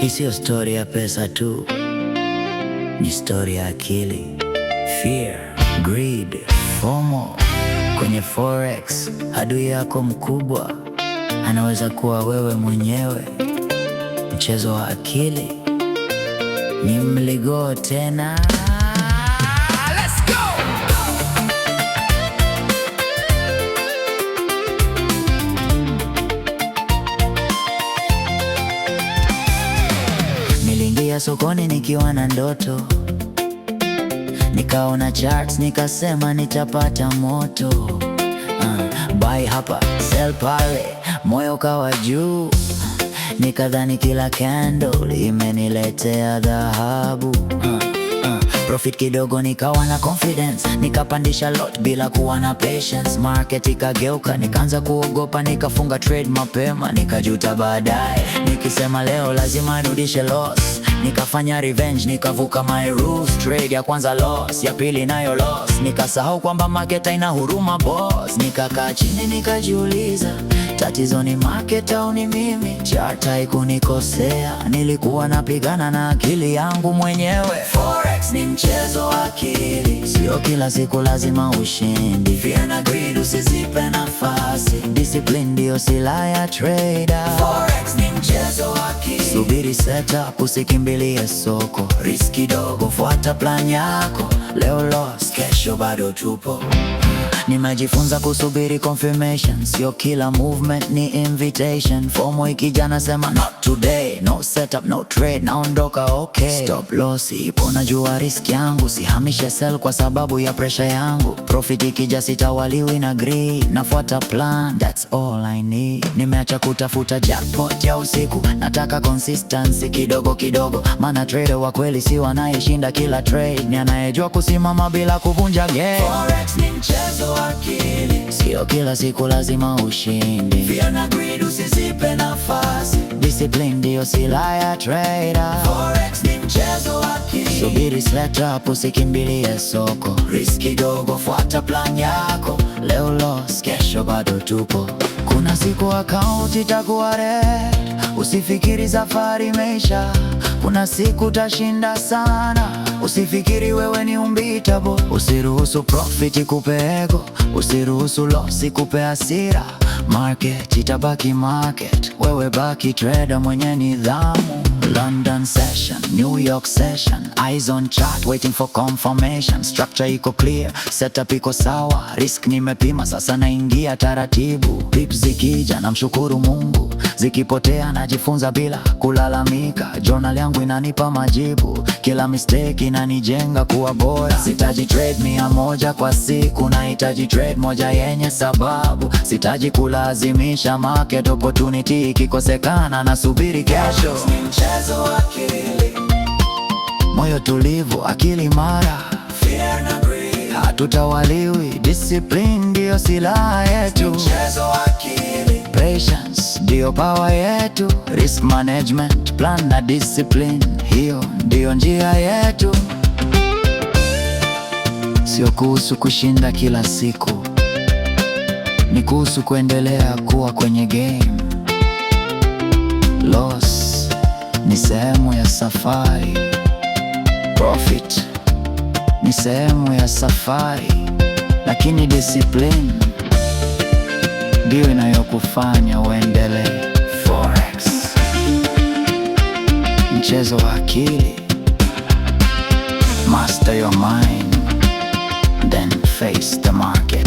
Hii sio story ya pesa tu, ni story ya akili. Fear, greed, FOMO. Kwenye forex, adui yako mkubwa anaweza kuwa wewe mwenyewe. Mchezo wa akili ni mligo tena. Let's go! Niliingia sokoni nikiwa na ndoto, nikaona charts nikasema nitapata moto. Buy hapa, sell pale, moyo kawa juu. Nikadhani kila candle imeniletea dhahabu. Profit kidogo nikawa na confidence, nikapandisha lot bila kuwa na patience. Market ikageuka, nikaanza kuogopa, nikafunga trade mapema, nikajuta baadaye nikisema leo lazima nirudishe loss. Nikafanya revenge, nikavuka my rules. Trade ya kwanza loss, ya pili nayo loss. Nikasahau kwamba market haina huruma boss. Nikakaa chini nikajiuliza, tatizo ni market au ni mimi? Chart haikunikosea, nilikuwa napigana na akili yangu mwenyewe. Forex ni mchezo wa akili, sio kila siku lazima ushindi. Fear na greed usizipe nafasi, discipline ndio silaha ya trader. Forex ni mchezo wa akili, subiri setup, usikimbilie soko. Risk kidogo, fuata plan yako. Leo loss, kesho bado tupo. Nimejifunza kusubiri confirmation, sio kila movement ni invitation. FOMO ikija nasema not today, no setup, no trade, naondoka okay. Stop loss ipo, najua risk yangu, sihamishe sell kwa sababu ya pressure yangu. Profit ikija sitawaliwi na greed, nafuata plan, that's all I need. Nimeacha kutafuta jackpot ya usiku, nataka consistency kidogo kidogo. Maana trader wa kweli si wanayeshinda kila trade, ni anayejua kusimama bila kuvunja game. Forex ni mchezo wa akili, sio kila siku lazima ushindi. Fear na greed usizipe nafasi, discipline ndio silaha ya trader. Forex ni mchezo wa akili, subiri setup, usikimbilie soko. Risk kidogo, fuata plan yako. Leo loss, kesho bado tupo. Kuna siku account itakuwa red, usifikiri safari imeisha. Kuna siku utashinda sana, usifikiri wewe ni unbeatable. Usiruhusu profit ikupe ego, usiruhusu loss ikupe hasira. Market itabaki market, wewe baki trader mwenye nidhamu. London session, New York session, eyes on chart waiting for confirmation. Structure iko clear, setup iko sawa, risk nimepima, sasa naingia taratibu. Pips zikija namshukuru Mungu, zikipotea najifunza bila kulalamika. Journal yangu inanipa majibu, kila mistake inanijenga kuwa bora. Sitaji trade 100 kwa siku, nahitaji trade moja yenye sababu. Sitaji kulazimisha market, opportunity ikikosekana nasubiri kesho. Mchezo wa akili, moyo tulivu, akili mara. Fear na greed hatutawaliwi, discipline ndio silaha yetu. Mchezo wa akili, patience ndio power yetu. Risk management, plan na discipline, hiyo ndio njia yetu. Sio kuhusu kushinda kila siku, ni kuhusu kuendelea kuwa kwenye game. Loss ni sehemu ya safari, profit ni sehemu ya safari, lakini discipline ndio inayokufanya uendelee. Forex, mchezo wa akili. Master your mind, then face the market.